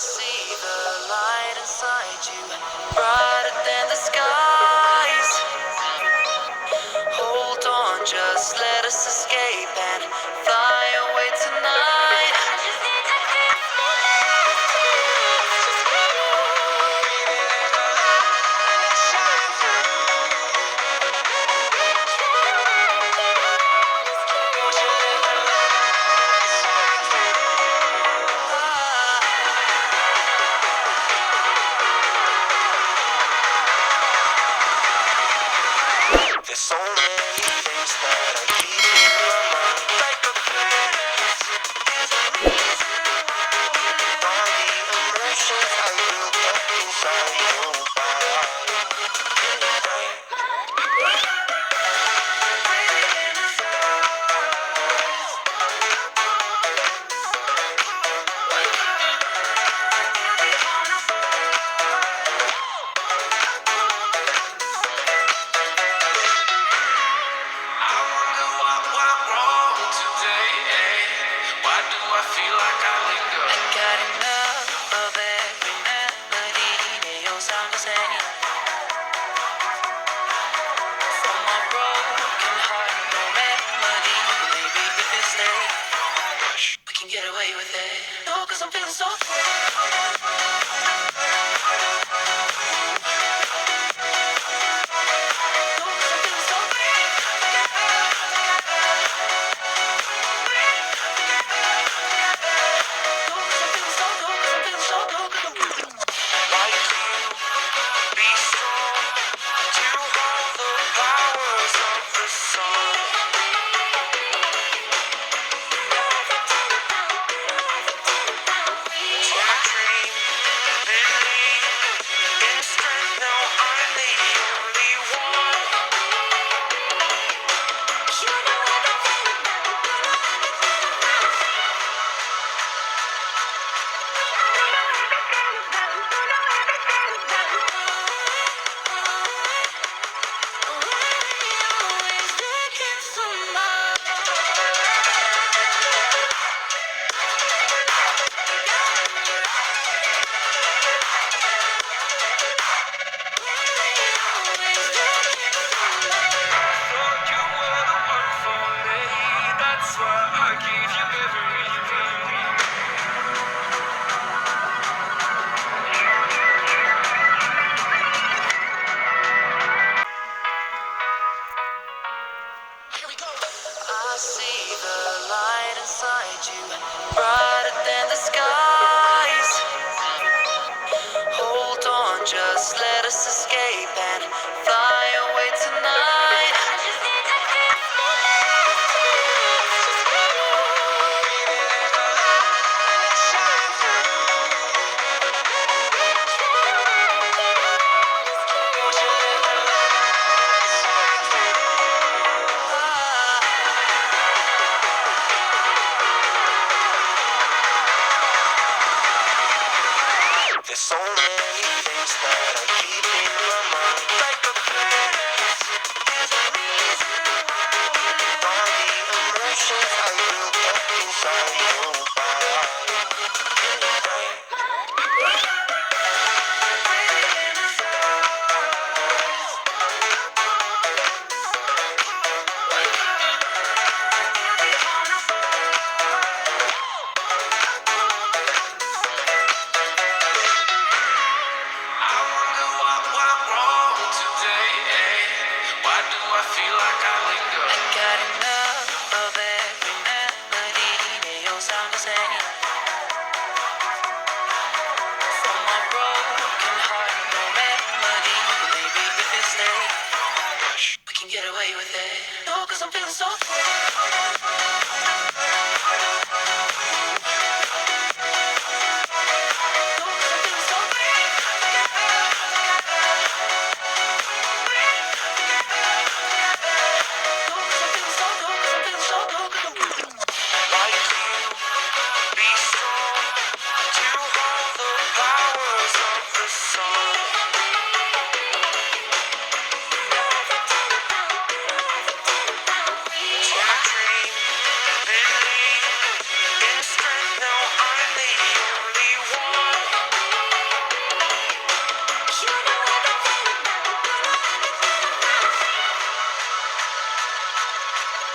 see the light inside you, brighter than the skies. Hold on, just let us escape and fly away tonight. I just need to kiss my lips to just get away. The light shine through. Won't you let the light shine through? There's so many things that I keep in my mind, like a past. There's a reason why all the emotions I built up inside your body. I wonder what went wrong today, eh? Why do I feel like I linger? I got enough of every melody. They all sound the same. From my broken heart, no remedy. Maybe if we stay, we can get away with it. No, 'cause I'm feeling so free. Be strong to hold the powers of the sun. To dream, believe in strength. Now I'm the only one. You know everything always looking for more. Thought you were the one for me. That's why I gave you everything. Here we go. I see the light inside you, brighter than the skies. Hold on, just let us escape and fly away tonight. I just need to kiss my lips to just get away. The light shine through. Won't you let the light shine through? There's so many things that I keep